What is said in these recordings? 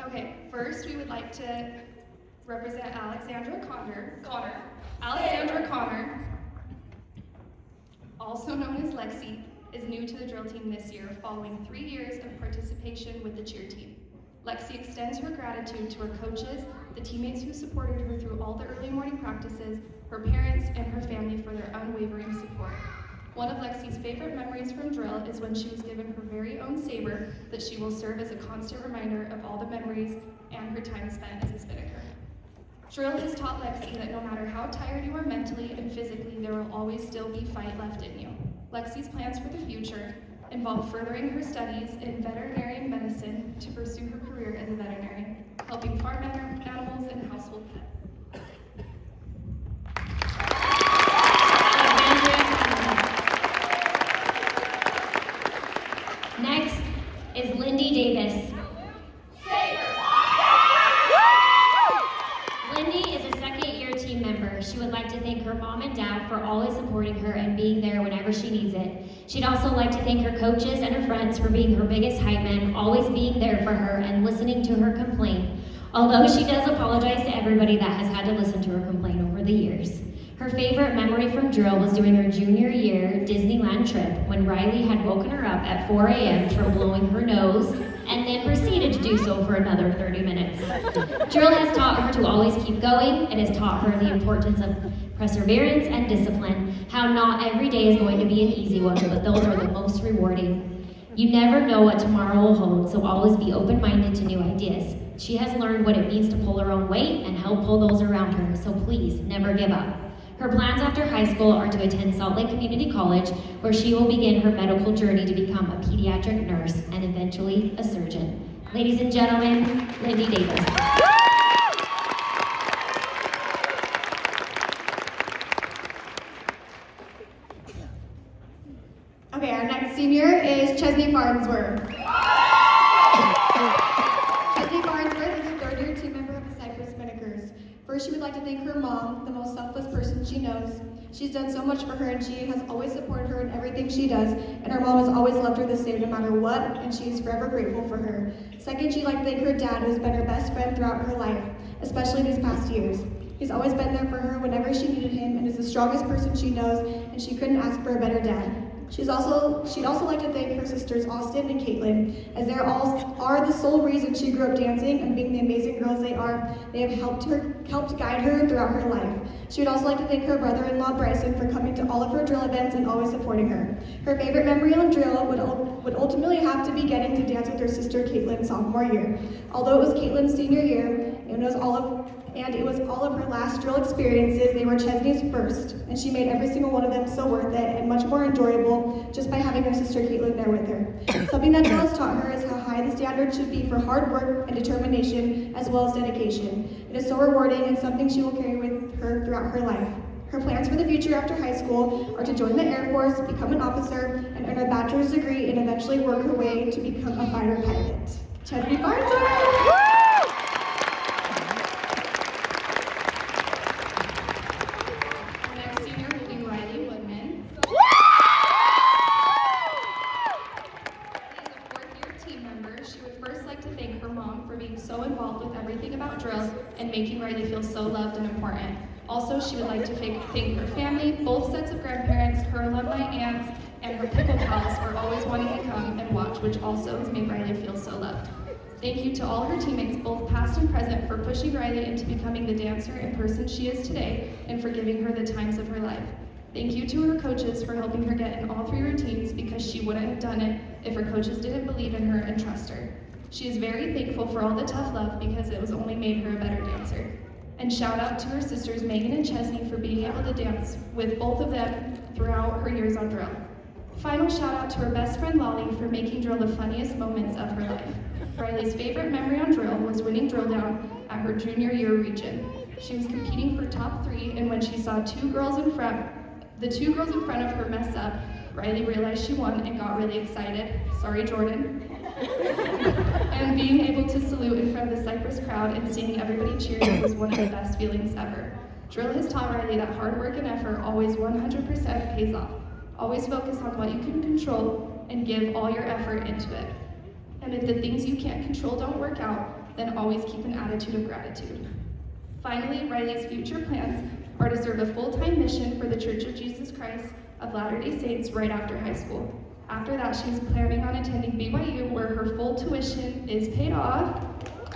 Okay, first we would like to represent Alexandra Connor, also known as Lexi, is new to the drill team this year following 3 years of participation with the cheer team. Lexi extends her gratitude to her coaches, the teammates who supported her through all the early morning practices, her parents, and her family for their unwavering support. One of Lexi's favorite memories from drill is when she was given her very own saber that she will serve as a constant reminder of all the memories and her time spent as a Spinnaker. Drill has taught Lexi that no matter how tired you are mentally and physically, there will always still be fight left in you. Lexi's plans for the future involve furthering her studies in veterinary medicine to pursue her career as a veterinarian, helping farm animals and household pets. Next is Lindy Davis. Lindy is a second-year team member. She would like to thank her mom and dad for always supporting her and being there whenever she needs it. She'd also like to thank her coaches and her friends for being her biggest hype man, always being there for her and listening to her complain. Although she does apologize to everybody that has had to listen to her complain over the years. Her favorite memory from drill was during her junior year Disneyland trip when Riley had woken her up at 4 a.m. from blowing her nose and then proceeded to do so for another 30 minutes. Drill has taught her to always keep going. It has taught her the importance of perseverance and discipline, how not every day is going to be an easy one, but those are the most rewarding. You never know what tomorrow will hold, so always be open-minded to new ideas. She has learned what it means to pull her own weight and help pull those around her, so please never give up. Her plans after high school are to attend Salt Lake Community College, where she will begin her medical journey to become a pediatric nurse and eventually a surgeon. Ladies and gentlemen, Lindy Davis. Okay, our next senior is Chesney Farnsworth. Chesney Farnsworth is a third-year team member of the Cypress Spinnakers. First, she would like to thank her mom, the most selfless person she knows. She's done so much for her and she has always supported her in everything she does, and her mom has always loved her the same no matter what, and she is forever grateful for her. Second, she'd like to thank her dad, who has been her best friend throughout her life, especially these past years. He's always been there for her whenever she needed him and is the strongest person she knows, and she couldn't ask for a better dad. She'd also like to thank her sisters Austin and Caitlin, as they are the sole reason she grew up dancing and being the amazing girls they are. They have helped guide her throughout her life. She would also like to thank her brother-in-law Bryson for coming to all of her drill events and always supporting her. Her favorite memory on drill would ultimately have to be getting to dance with her sister Caitlin sophomore year. Although it was Caitlin's senior year, it was all of her last drill experiences, they were Chesney's first, and she made every single one of them so worth it and much more enjoyable just by having her sister Caitlin there with her. Something that drill has taught her is how high the standard should be for hard work and determination as well as dedication. It is so rewarding and something she will carry with her throughout her life. Her plans for the future after high school are to join the Air Force, become an officer, and earn a bachelor's degree and eventually work her way to become a fighter pilot. Chesney Farnsworth! So involved with everything about drill and making Riley feel so loved and important. Also, she would like to thank her family, both sets of grandparents, her alumni aunts, and her pickle pals for always wanting to come and watch, which also has made Riley feel so loved. Thank you to all her teammates, both past and present, for pushing Riley into becoming the dancer and person she is today, and for giving her the times of her life. Thank you to her coaches for helping her get in all 3 routines, because she wouldn't have done it if her coaches didn't believe in her and trust her. She is very thankful for all the tough love because it was only made her a better dancer. And shout out to her sisters Megan and Chesney for being able to dance with both of them throughout her years on drill. Final shout out to her best friend Lolly for making drill the funniest moments of her life. Riley's favorite memory on drill was winning drill down at her junior year region. She was competing for top 3, and when she saw the 2 girls in front of her mess up, Riley realized she won and got really excited. Sorry, Jordan. And being able to salute in front of the Cypress crowd and seeing everybody cheering was one of the best feelings ever. Drill has taught Riley that hard work and effort always 100% pays off. Always focus on what you can control and give all your effort into it. And if the things you can't control don't work out, then always keep an attitude of gratitude. Finally, Riley's future plans are to serve a full-time mission for the Church of Jesus Christ of Latter-day Saints right after high school. After that, she's planning on attending BYU, where her full tuition is paid off. And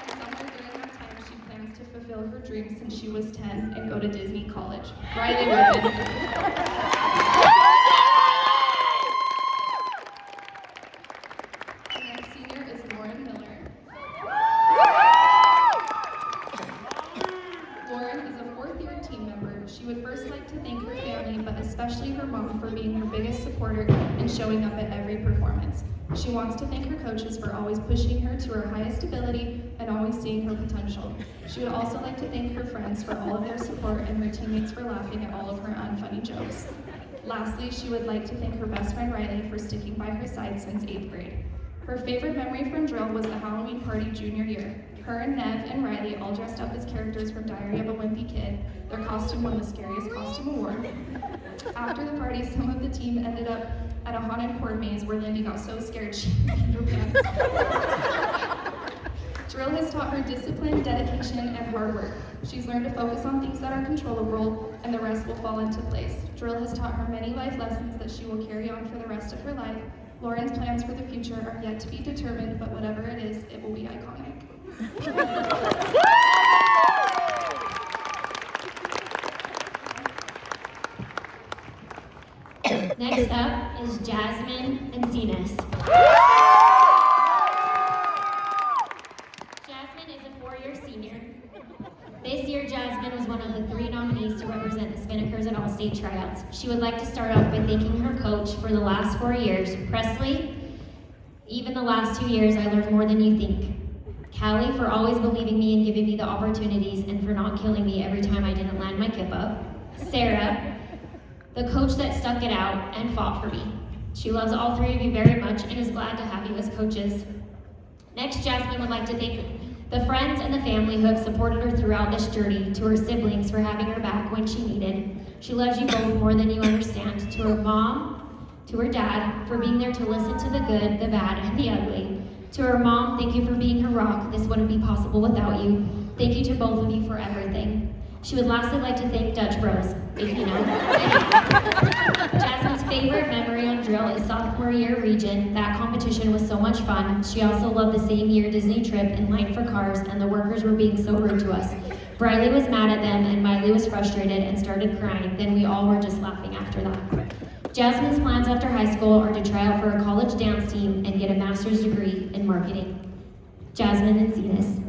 somewhere during that time, she plans to fulfill her dreams since she was 10 and go to Disney College. Riley Ribbon. She would first like to thank her family, but especially her mom, for being her biggest supporter and showing up at every performance. She wants to thank her coaches for always pushing her to her highest ability and always seeing her potential. She would also like to thank her friends for all of their support and her teammates for laughing at all of her unfunny jokes. Lastly, she would like to thank her best friend Riley for sticking by her side since 8th grade. Her favorite memory from drill was the Halloween party junior year. Her and Nev and Riley all dressed up as characters from Diary of a Wimpy Kid. Their costume won the scariest costume award. After the party, some of the team ended up at a haunted corn maze where Lindy got so scared she peed her pants. Drill has taught her discipline, dedication, and hard work. She's learned to focus on things that are controllable, and the rest will fall into place. Drill has taught her many life lessons that she will carry on for the rest of her life. Lauren's plans for the future are yet to be determined, but whatever it is, it will be iconic. Next up is Jasmine Encinas. Jasmine is a 4-year senior. This year, Jasmine was one of the 3 nominees to represent the Spinnakers at All-State Tryouts. She would like to start off by thanking her coach for the last 4 years. Presley, even the last 2 years, I learned more than you think. Callie, for always believing me and giving me the opportunities and for not killing me every time I didn't land my kip up. Sarah, the coach that stuck it out and fought for me. She loves all 3 of you very much and is glad to have you as coaches. Next, Jasmine would like to thank the friends and the family who have supported her throughout this journey, to her siblings for having her back when she needed. She loves you both more than you understand. To her mom, to her dad, for being there to listen to the good, the bad, and the ugly. To her mom, thank you for being her rock. This wouldn't be possible without you. Thank you to both of you for everything. She would lastly like to thank Dutch Bros, if you know. Jasmine's favorite memory on drill is sophomore year region. That competition was so much fun. She also loved the same year Disney trip in line for cars, and the workers were being so rude to us. Briley was mad at them, and Miley was frustrated and started crying. Then we all were just laughing after that. Jasmine's plans after high school are to try out for a college dance team and get a master's degree in marketing. Jasmine Encinas.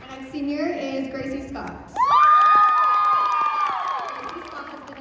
Our next senior is Gracie Scott. Gracie Scott has been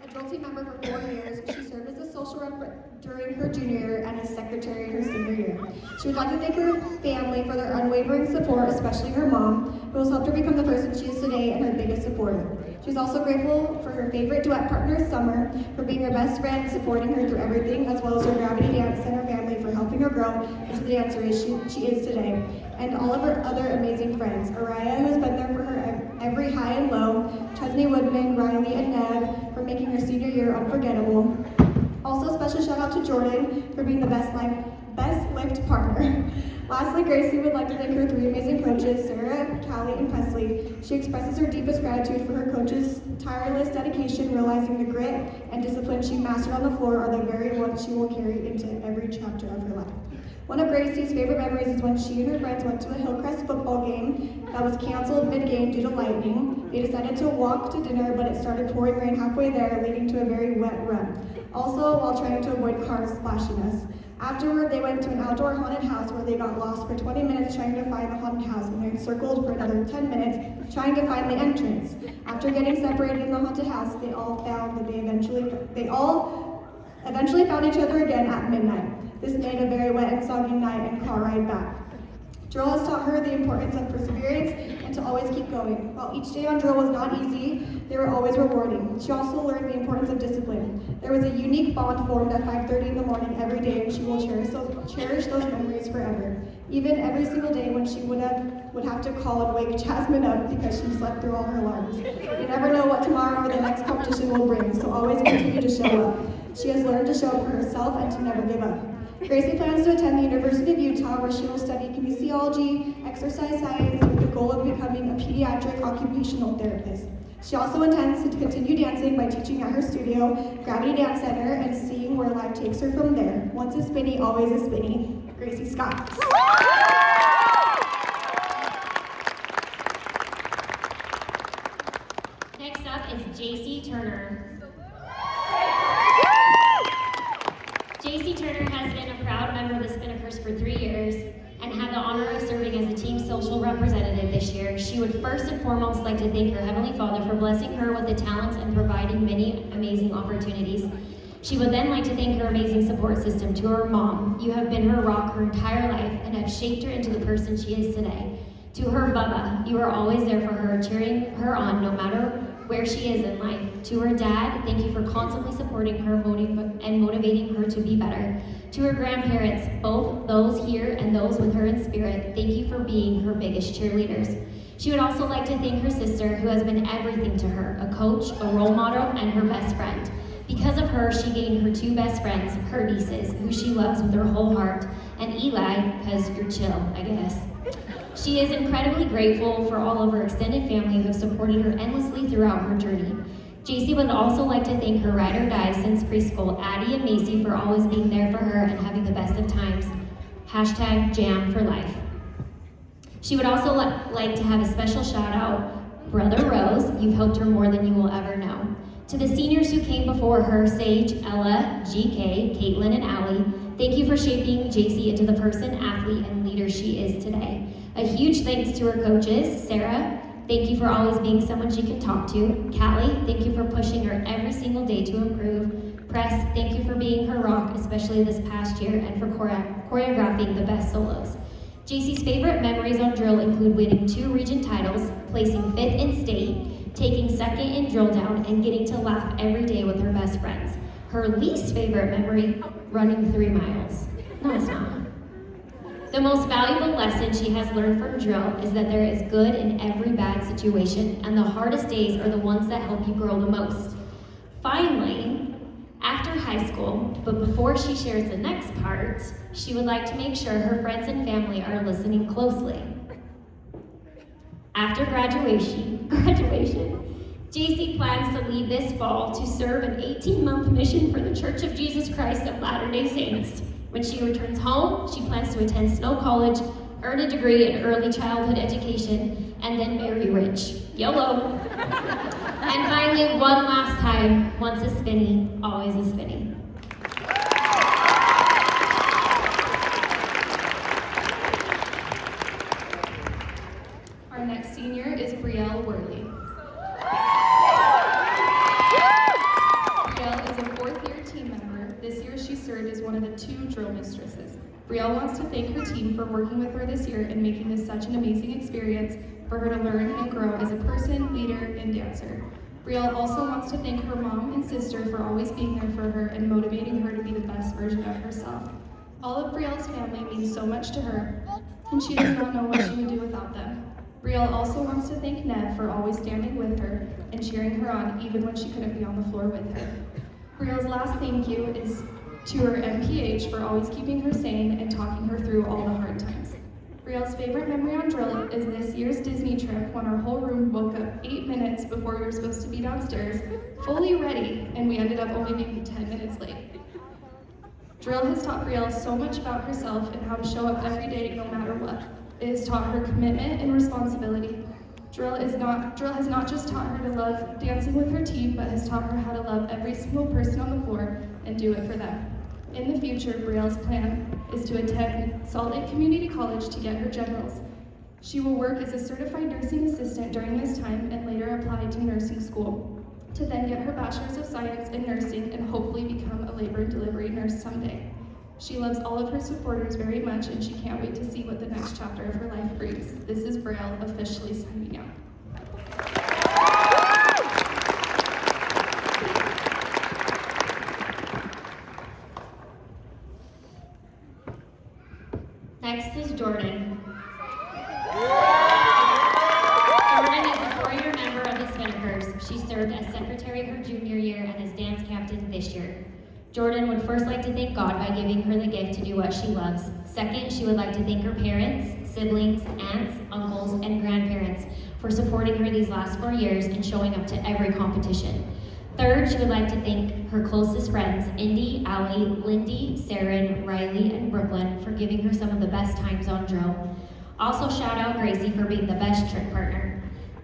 a drill team member for 4 years. She served as a social rep during her junior year and as secretary her senior year. She would like to thank her family for their unwavering support, especially her mom, who has helped her become the person she is today and her biggest supporter. She's also grateful for her favorite duet partner, Summer, for being her best friend and supporting her through everything, as well as her Gravity Dance Center family for helping her grow into the dancer she is today, and all of her other amazing friends. Araya, who has been there for her every high and low, Chesney Woodman, Riley, and Nev for making her senior year unforgettable. Also, a special shout out to Jordan for being the best lift partner. Lastly, Gracie would like to thank her 3 amazing coaches, Sarah, Callie, and Presley. She expresses her deepest gratitude for her coaches' tireless dedication, realizing the grit and discipline she mastered on the floor are the very ones she will carry into every chapter of her life. One of Gracie's favorite memories is when she and her friends went to a Hillcrest football game that was canceled mid-game due to lightning. They decided to walk to dinner, but it started pouring rain halfway there, leading to a very wet run. Also, while trying to avoid cars splashing us. Afterward, they went to an outdoor haunted house where they got lost for 20 minutes trying to find the haunted house, and they circled for another 10 minutes trying to find the entrance. After getting separated in the haunted house, they all eventually found each other again at midnight. This made a very wet and soggy night and car ride back. Drill has taught her the importance of perseverance and to always keep going. While each day on drill was not easy, they were always rewarding. She also learned the importance of discipline. There was a unique bond formed at 5:30 in the morning every day, and she will cherish those memories forever. Even every single day when she would have to call and wake Jasmine up because she slept through all her alarms. You never know what tomorrow or the next competition will bring, so always continue to show up. She has learned to show up for herself and to never give up. Gracie plans to attend the University of Utah, where she will study kinesiology, exercise science, with the goal of becoming a pediatric occupational therapist. She also intends to continue dancing by teaching at her studio, Gravity Dance Center, and seeing where life takes her from there. Once a spinny, always a spinny. Gracie Scott. Next up is JC Turner. JC Turner has been a proud member of the Spinnakers for 3 years and had the honor of serving as a team social representative this year. She would first and foremost like to thank her Heavenly Father for blessing her with the talents and providing many amazing opportunities. She would then like to thank her amazing support system. To her mom, you have been her rock her entire life and have shaped her into the person she is today. To her Bubba, you are always there for her, cheering her on no matter where she is in life. To her dad, thank you for constantly supporting her and motivating her to be better. To her grandparents, both those here and those with her in spirit, thank you for being her biggest cheerleaders. She would also like to thank her sister, who has been everything to her, a coach, a role model, and her best friend. Because of her, she gained her 2 best friends, her nieces, who she loves with her whole heart, and Eli, because you're chill, I guess. She is incredibly grateful for all of her extended family who have supported her endlessly throughout her journey. JC would also like to thank her ride or die since preschool, Addie and Macy, for always being there for her and having the best of times. #Jam for life. She would also like to have a special shout out, Brother Rose, you've helped her more than you will ever know. To the seniors who came before her, Sage, Ella, GK, Caitlin, and Allie, thank you for shaping JC into the person, athlete, and leader she is today. A huge thanks to her coaches, Sarah, thank you for always being someone she can talk to. Callie, thank you for pushing her every single day to improve. Press, thank you for being her rock, especially this past year, and for choreographing the best solos. JC's favorite memories on drill include winning 2 region titles, placing 5th in state, taking 2nd in drill down, and getting to laugh every day with her best friends. Her least favorite memory, running 3 miles. No, it's not. The most valuable lesson she has learned from drill is that there is good in every bad situation, and the hardest days are the ones that help you grow the most. Finally, after high school, but before she shares the next part, she would like to make sure her friends and family are listening closely. After graduation, JC plans to leave this fall to serve an 18-month mission for the Church of Jesus Christ of Latter-day Saints. When she returns home, she plans to attend Snow College, earn a degree in early childhood education, and then marry rich. YOLO! And finally, one last time, once a spinny, always a spinny. Our next senior is Brielle Worley. Brielle is a 4th-year team member. This year she served as one of the 2 drill mistresses. Brielle wants to thank her team for working with her this year and making this such an amazing experience for her to learn and grow as a person, leader, and dancer. Brielle also wants to thank her mom and sister for always being there for her and motivating her to be the best version of herself. All of Brielle's family means so much to her, and she does not know what she would do without them. Brielle also wants to thank Ned for always standing with her and cheering her on even when she couldn't be on the floor with her. Brielle's last thank you is to her MPH for always keeping her sane and talking her through all the hard times. Brielle's favorite memory on drill is this year's Disney trip when our whole room woke up 8 minutes before we were supposed to be downstairs, fully ready, and we ended up only being 10 minutes late. Drill has taught Brielle so much about herself and how to show up every day no matter what. It has taught her commitment and responsibility. Drill has not just taught her to love dancing with her team, but has taught her how to love every single person on the floor and do it for them. In the future, Brielle's plan is to attend Salt Lake Community College to get her generals. She will work as a certified nursing assistant during this time and later apply to nursing school, to then get her bachelor's of science in nursing and hopefully become a labor and delivery nurse someday. She loves all of her supporters very much and she can't wait to see what the next chapter of her life brings. This is Brielle officially signing out. Next is Jordan. Jordan is a 4-year member of the Spinnakers. She served as secretary her junior year and as dance captain this year. Jordan would first like to thank God by giving her the gift to do what she loves. Second, she would like to thank her parents, siblings, aunts, uncles, and grandparents for supporting her these last 4 years and showing up to every competition. Third, she would like to thank her closest friends, Indy, Allie, Lindy, Saren, Riley, and Brooklyn for giving her some of the best times on drill. Also shout out Gracie for being the best trick partner.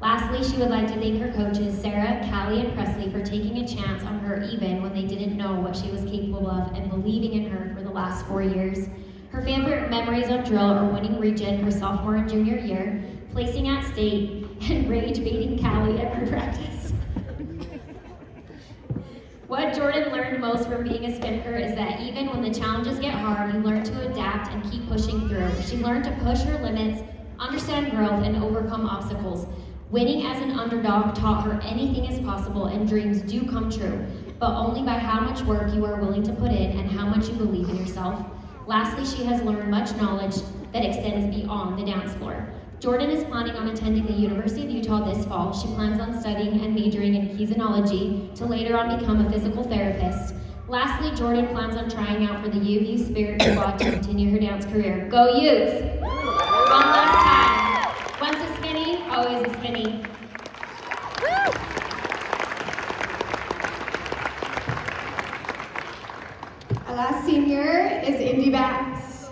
Lastly, she would like to thank her coaches, Sarah, Callie, and Presley for taking a chance on her even when they didn't know what she was capable of and believing in her for the last 4 years. Her favorite memories on drill are winning region her sophomore and junior year, placing at state, and rage baiting Callie every practice. What Jordan learned most from being a Spinnaker is that even when the challenges get hard, you learn to adapt and keep pushing through. She learned to push her limits, understand growth, and overcome obstacles. Winning as an underdog taught her anything is possible and dreams do come true, but only by how much work you are willing to put in and how much you believe in yourself. Lastly, she has learned much knowledge that extends beyond the dance floor. Jordan is planning on attending the University of Utah this fall. She plans on studying and majoring in kinesiology to later on become a physical therapist. Lastly, Jordan plans on trying out for the U of U Spirit Squad to continue her dance career. Go Utes! One last time. Once a spinny, always a spinny. Our last senior is Indy Bass.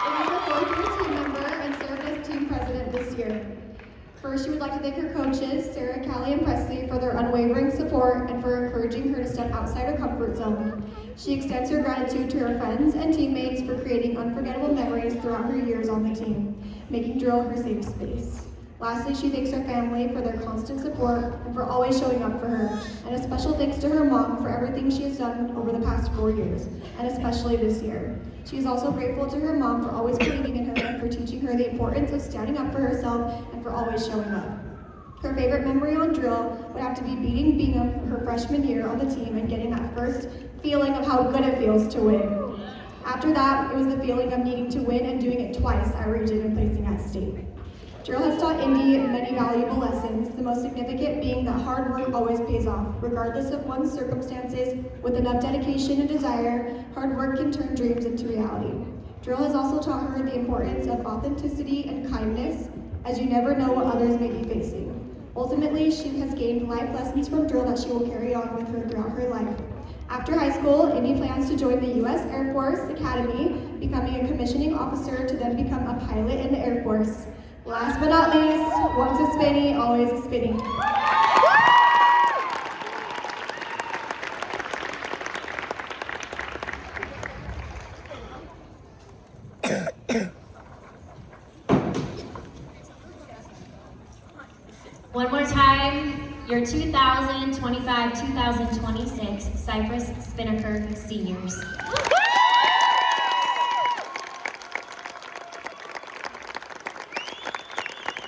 Indy is a fourth-year team member and served as team president this year. First, she would like to thank her coaches, Sarah, Callie, and Presley, for their unwavering support and for encouraging her to step outside her comfort zone. She extends her gratitude to her friends and teammates for creating unforgettable memories throughout her years on the team, making drill her safe space. Lastly, she thanks her family for their constant support and for always showing up for her, and a special thanks to her mom for everything she has done over the past 4 years, and especially this year. She is also grateful to her mom for always believing in her and for teaching her the importance of standing up for herself and for always showing up. Her favorite memory on drill would have to be beating Bingham her freshman year on the team and getting that first feeling of how good it feels to win. After that, it was the feeling of needing to win and doing it twice at region and placing at state. Drill has taught Indy many valuable lessons, the most significant being that hard work always pays off. Regardless of one's circumstances, with enough dedication and desire, hard work can turn dreams into reality. Drill has also taught her the importance of authenticity and kindness, as you never know what others may be facing. Ultimately, she has gained life lessons from drill that she will carry on with her throughout her life. After high school, Indy plans to join the U.S. Air Force Academy, becoming a commissioning officer to then become a pilot in the Air Force. Last but not least, once a spinny, always a spinny. One more time, your 2025-2026 Cypress Spinnaker seniors.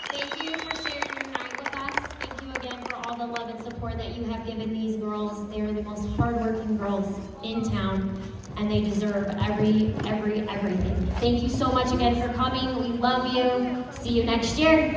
Thank you for sharing your night with us. Thank you again for all the love and support that you have given these girls. They are the most hardworking girls in town, and they deserve everything. Thank you so much again for coming. We love you. See you next year.